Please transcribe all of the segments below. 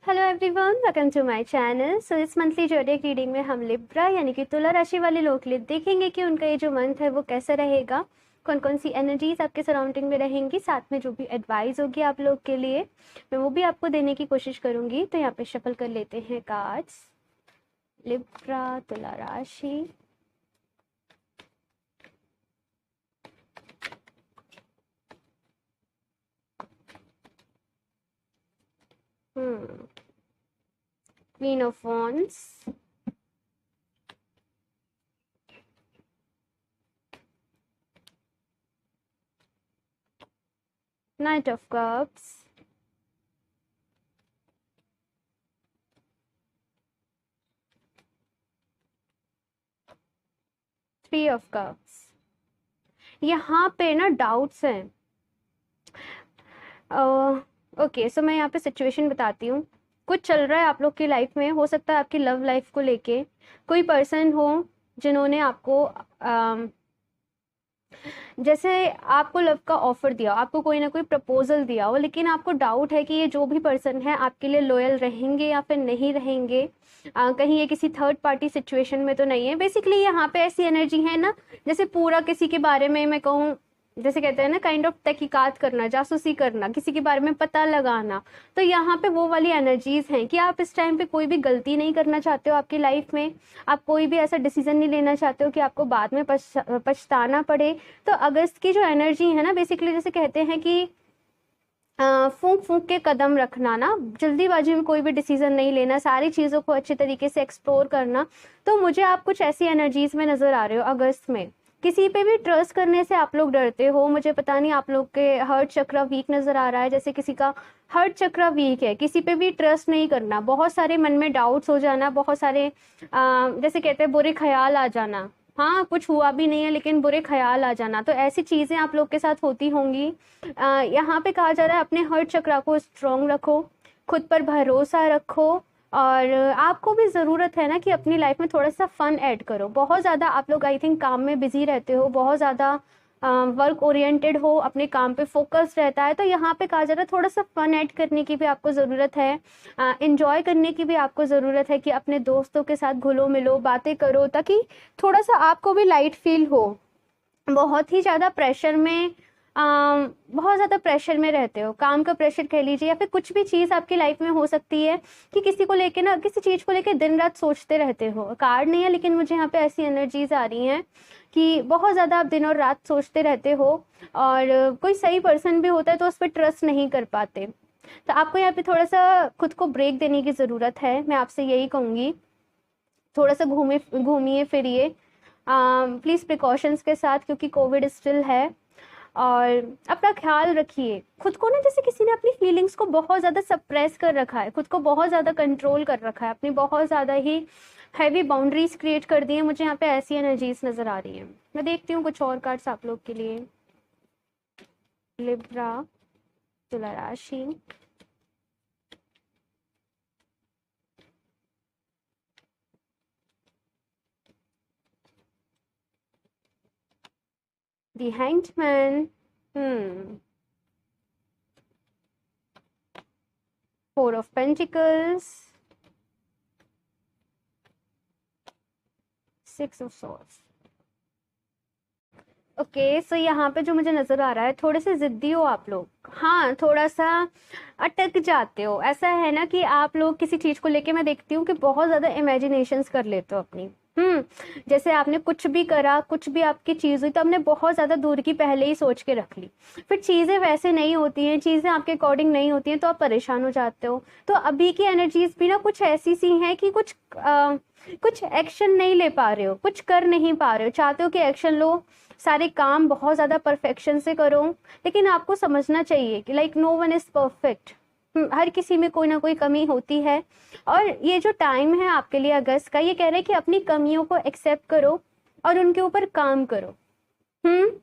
Hello everyone, welcome to my channel. So इस monthly जोडिएक reading में हम लिब्रा यानी कि तुला राशि वाले लोग के लिए देखेंगे कि उनका ये जो मंथ है वो कैसा रहेगा, कौन कौन सी एनर्जीज आपके सराउंडिंग में रहेंगी, साथ में जो भी एडवाइस होगी आप लोग के लिए मैं वो भी आपको देने की कोशिश करूंगी। तो यहाँ पे शफल कर लेते हैं कार्ड्स। लिब्रा तुला राशि, queen of wands, night of cups, three of cups. यहाँ पे ना डाउट्स हैं। ओके, सो मैं यहाँ पे सिचुएशन बताती हूँ। कुछ चल रहा है आप लोग की लाइफ में, हो सकता है आपकी लव लाइफ को लेके कोई पर्सन हो जिन्होंने आपको जैसे आपको लव का ऑफर दिया, आपको कोई ना कोई प्रपोजल दिया हो, लेकिन आपको डाउट है कि ये जो भी पर्सन है आपके लिए लॉयल रहेंगे या फिर नहीं रहेंगे। कहीं ये किसी थर्ड पार्टी सिचुएशन में तो नहीं है। बेसिकली यहाँ पे ऐसी एनर्जी है ना, जैसे पूरा किसी के बारे में मैं कहूँ, जैसे कहते हैं ना काइंड ऑफ तहकीकात करना, जासूसी करना, किसी के बारे में पता लगाना। तो यहाँ पे वो वाली एनर्जीज हैं कि आप इस टाइम पे कोई भी गलती नहीं करना चाहते हो आपकी लाइफ में। आप कोई भी ऐसा डिसीजन नहीं लेना चाहते हो कि आपको बाद में पछताना पड़े। तो अगस्त की जो एनर्जी है ना, बेसिकली जैसे कहते हैं कि फूंक फूंक के कदम रखना ना, जल्दीबाजी में कोई भी डिसीजन नहीं लेना, सारी चीज़ों को अच्छे तरीके से एक्सप्लोर करना। तो मुझे आप कुछ ऐसी एनर्जीज में नज़र आ रहे हो अगस्त में। किसी पे भी ट्रस्ट करने से आप लोग डरते हो। मुझे पता नहीं, आप लोग के हार्ट चक्र वीक नज़र आ रहा है। जैसे किसी का हार्ट चक्र वीक है, किसी पे भी ट्रस्ट नहीं करना, बहुत सारे मन में डाउट्स हो जाना, बहुत सारे जैसे कहते हैं बुरे ख्याल आ जाना। हाँ, कुछ हुआ भी नहीं है लेकिन बुरे ख्याल आ जाना, तो ऐसी चीज़ें आप लोग के साथ होती होंगी। यहाँ पे कहा जा रहा है अपने हार्ट चक्र को स्ट्रॉन्ग रखो, खुद पर भरोसा रखो, और आपको भी ज़रूरत है ना कि अपनी लाइफ में थोड़ा सा फ़न ऐड करो। बहुत ज़्यादा आप लोग आई थिंक काम में बिजी रहते हो, बहुत ज़्यादा वर्क ओरिएंटेड हो, अपने काम पे फोकस रहता है। तो यहाँ पे कहा जा रहा है थोड़ा सा फ़न ऐड करने की भी आपको ज़रूरत है, इंजॉय करने की भी आपको ज़रूरत है कि अपने दोस्तों के साथ घुलो मिलो, बातें करो, ताकि थोड़ा सा आपको भी लाइट फील हो। बहुत ही ज़्यादा प्रेशर में बहुत ज़्यादा प्रेशर में रहते हो, काम का प्रेशर कह लीजिए, या फिर कुछ भी चीज़ आपकी लाइफ में हो सकती है कि किसी को लेके ना, किसी चीज़ को लेके दिन रात सोचते रहते हो। कार्ड नहीं है लेकिन मुझे यहाँ पे ऐसी एनर्जीज आ रही हैं कि बहुत ज़्यादा आप दिन और रात सोचते रहते हो, और कोई सही पर्सन भी होता है तो उस पर ट्रस्ट नहीं कर पाते। तो आपको यहाँ पे थोड़ा सा खुद को ब्रेक देने की ज़रूरत है, मैं आपसे यही कहूँगी। थोड़ा सा घूमिए फिरिए प्लीज़ प्रिकॉशंस के साथ, क्योंकि कोविड स्टिल है। और अपना ख्याल रखिए। खुद को ना, जैसे किसी ने अपनी फीलिंग्स को बहुत ज़्यादा सप्रेस कर रखा है, खुद को बहुत ज़्यादा कंट्रोल कर रखा है, अपनी बहुत ज़्यादा ही हैवी बाउंड्रीज क्रिएट कर दी है। मुझे यहाँ पे ऐसी एनर्जीज नज़र आ रही हैं। मैं देखती हूँ कुछ और कार्ड्स आप लोग के लिए। लिब्रा तुला राशि, the hanged man, four of pentacles, six of swords. Okay, so यहाँ पे जो मुझे नज़र आ रहा है, थोड़े से ज़िद्दी हो आप लोग। हाँ, थोड़ा सा अटक जाते हो। ऐसा है ना कि आप लोग किसी चीज़ को लेके, मैं देखती हूँ कि बहुत ज़्यादा इमेजिनेशंस कर लेते हो अपनी। जैसे आपने कुछ भी करा, कुछ भी आपकी चीज़ हुई तो आपने बहुत ज़्यादा दूर की पहले ही सोच के रख ली, फिर चीज़ें वैसे नहीं होती हैं, चीज़ें आपके अकॉर्डिंग नहीं होती हैं तो आप परेशान हो जाते हो। तो अभी की एनर्जीज भी ना कुछ ऐसी सी हैं कि कुछ एक्शन नहीं ले पा रहे हो, कुछ कर नहीं पा रहे हो, चाहते हो कि एक्शन लो, सारे काम बहुत ज़्यादा परफेक्शन से करो, लेकिन आपको समझना चाहिए कि like no one is perfect. हर किसी में कोई ना कोई कमी होती है। और ये जो टाइम है आपके लिए अगस्त का, ये कह रहे हैं कि अपनी कमियों को एक्सेप्ट करो और उनके ऊपर काम करो।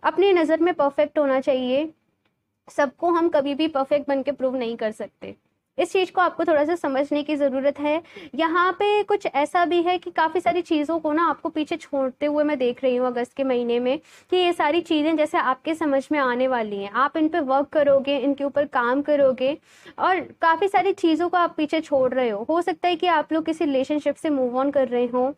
अपनी नज़र में परफेक्ट होना चाहिए। सबको हम कभी भी परफेक्ट बन के प्रूव नहीं कर सकते। इस चीज़ को आपको थोड़ा सा समझने की ज़रूरत है। यहाँ पे कुछ ऐसा भी है कि काफ़ी सारी चीज़ों को ना आपको पीछे छोड़ते हुए मैं देख रही हूँ अगस्त के महीने में, कि ये सारी चीज़ें जैसे आपके समझ में आने वाली हैं, आप इन पे वर्क करोगे, इनके ऊपर काम करोगे और काफ़ी सारी चीज़ों को आप पीछे छोड़ रहे हो सकता है कि आप लोग किसी रिलेशनशिप से मूव ऑन कर रहे हो,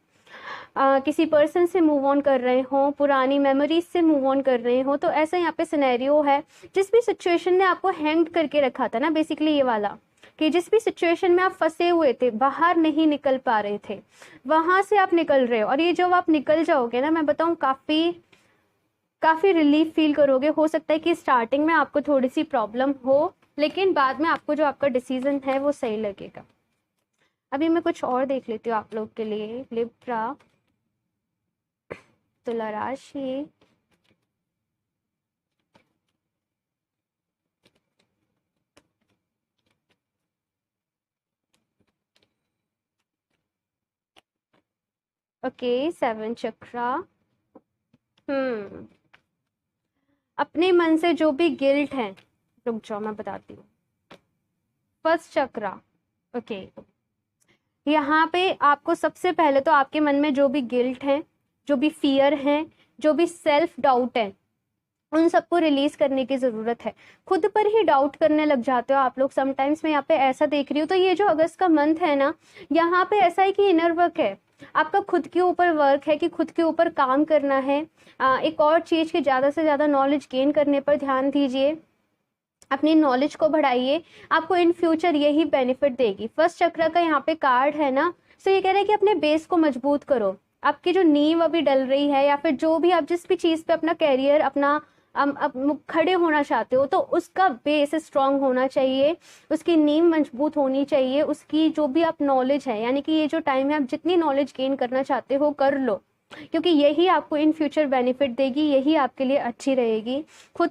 किसी पर्सन से मूव ऑन कर रहे हो, पुरानी मेमोरीज से मूव ऑन कर रहे हो। तो ऐसा यहाँ पे सिनेरियो है, जिस भी सिचुएशन ने आपको हैंग करके रखा था ना, बेसिकली ये वाला, कि जिस भी सिचुएशन में आप फंसे हुए थे, बाहर नहीं निकल पा रहे थे, वहां से आप निकल रहे हो। और ये जब आप निकल जाओगे ना, मैं बताऊं, काफ़ी रिलीफ फील करोगे। हो सकता है कि स्टार्टिंग में आपको थोड़ी सी प्रॉब्लम हो, लेकिन बाद में आपको जो आपका डिसीजन है वो सही लगेगा। अभी मैं कुछ और देख लेती हूँ आप लोग के लिए। लिब्रा, तुला राशि, ओके, 7 चक्रा। अपने मन से जो भी गिल्ट है, रुक जाओ मैं बताती हूँ। फर्स्ट चक्रा, ओके, यहाँ पे आपको सबसे पहले तो आपके मन में जो भी गिल्ट है, जो भी फियर है, जो भी सेल्फ डाउट है, उन सबको रिलीज करने की जरूरत है। खुद पर ही डाउट करने लग जाते हो आप लोग समटाइम्स। मैं यहाँ पे ऐसा देख रही हूँ। तो ये जो अगस्त का मंथ है ना, यहाँ पे ऐसा है कि इनर वर्क है, आपका खुद के ऊपर वर्क है, कि खुद के ऊपर काम करना है। एक और चीज की ज्यादा से ज्यादा नॉलेज गेन करने पर ध्यान दीजिए, अपनी नॉलेज को बढ़ाइए, आपको इन फ्यूचर यही बेनिफिट देगी। फर्स्ट चक्र का यहाँ पे कार्ड है ना, तो ये कह रहे हैं कि अपने बेस को मजबूत करो। आपकी जो नींव अभी डल रही है, या फिर जो भी आप जिस भी चीज पे अपना कैरियर, अपना अब खड़े होना चाहते हो, तो उसका बेस स्ट्रांग होना चाहिए, उसकी नींव मजबूत होनी चाहिए। उसकी जो भी आप नॉलेज है, यानी कि ये जो टाइम है, आप जितनी नॉलेज गेन करना चाहते हो कर लो, क्योंकि यही आपको इन फ्यूचर बेनिफिट देगी, यही आपके लिए अच्छी रहेगी। खुद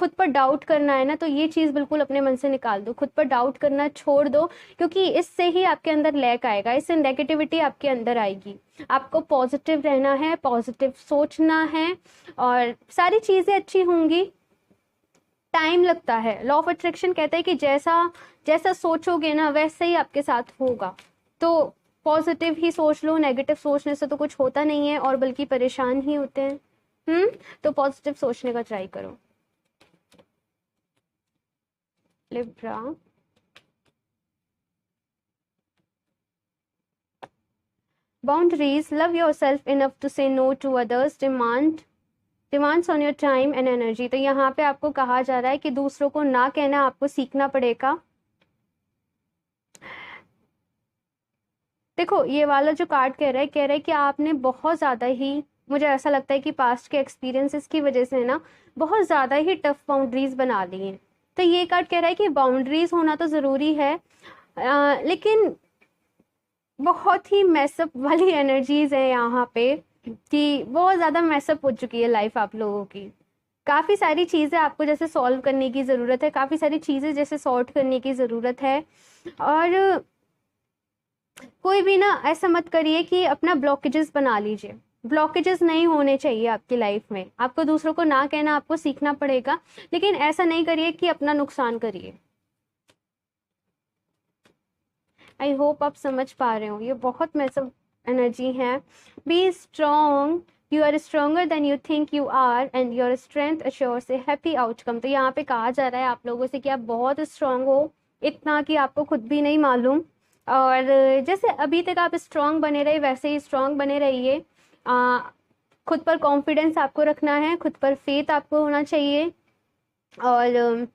पर डाउट करना है ना, तो ये चीज़ बिल्कुल अपने मन से निकाल दो। खुद पर डाउट करना छोड़ दो, क्योंकि इससे ही आपके अंदर लैक आएगा, इससे नेगेटिविटी आपके अंदर आएगी। आपको पॉजिटिव रहना है, पॉजिटिव सोचना है, और सारी चीज़ें अच्छी होंगी। टाइम लगता है, लॉ ऑफ अट्रैक्शन कहता है कि जैसा जैसा सोचोगे ना, वैसे ही आपके साथ होगा। तो पॉजिटिव ही सोच लो, नेगेटिव सोचने से तो कुछ होता नहीं है, और बल्कि परेशान ही होते हैं। तो पॉजिटिव सोचने का ट्राई करो। Libra, boundaries, love yourself enough to say no to others, demands on your time and energy. तो यहाँ पे आपको कहा जा रहा है कि दूसरों को ना कहना आपको सीखना पड़ेगा। देखो, ये वाला जो कार्ड कह रहा है कि आपने बहुत ज़्यादा ही, मुझे ऐसा लगता है कि पास्ट के एक्सपीरियंसेस की वजह से ना बहुत ज़्यादा ही टफ बाउंड्रीज बना ली हैं। तो ये कार्ड कह रहा है कि बाउंड्रीज होना तो ज़रूरी है, लेकिन बहुत ही मैसअप वाली एनर्जीज है यहाँ पे, कि बहुत ज़्यादा मैसअप हो चुकी है लाइफ आप लोगों की। काफ़ी सारी चीज़ें आपको जैसे सॉल्व करने की ज़रूरत है, काफ़ी सारी चीज़ें जैसे सॉर्ट करने की ज़रूरत है। और कोई भी ना ऐसा मत करिए कि अपना ब्लॉकेजेस बना लीजिए। ब्लॉकेजेस नहीं होने चाहिए आपकी लाइफ में। आपको दूसरों को ना कहना आपको सीखना पड़ेगा, लेकिन ऐसा नहीं करिए कि अपना नुकसान करिए। आई होप आप समझ पा रहे हो, ये बहुत मैसिव एनर्जी है। Be strong, you are stronger than you think you are, and your strength assures a happy outcome. तो यहाँ पे कहा जा रहा है आप लोगों से कि आप बहुत स्ट्रांग हो, इतना कि आपको खुद भी नहीं मालूम। और जैसे अभी तक आप स्ट्रांग बने रहे, वैसे ही स्ट्रांग बने रहिए। खुद पर कॉन्फिडेंस आपको रखना है, खुद पर फेथ आपको होना चाहिए। और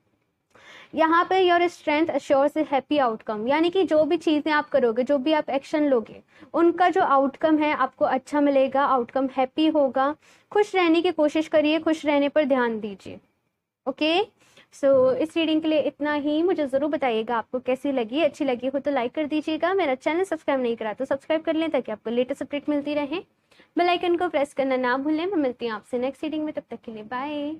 यहाँ पे your strength assures a happy outcome, यानी कि जो भी चीज़ें आप करोगे, जो भी आप एक्शन लोगे, उनका जो आउटकम है आपको अच्छा मिलेगा, आउटकम हैप्पी होगा। खुश रहने की कोशिश करिए, खुश रहने पर ध्यान दीजिए। ओके, सो इस रीडिंग के लिए इतना ही। मुझे ज़रूर बताइएगा आपको कैसी लगी। अच्छी लगी हो तो लाइक कर दीजिएगा। मेरा चैनल सब्सक्राइब नहीं करा तो सब्सक्राइब कर लें, ताकि आपको लेटेस्ट अपडेट मिलती रहे। बेल आइकन को प्रेस करना ना भूलें। मैं मिलती हूँ आपसे नेक्स्ट रीडिंग में, तब तक के लिए बाय।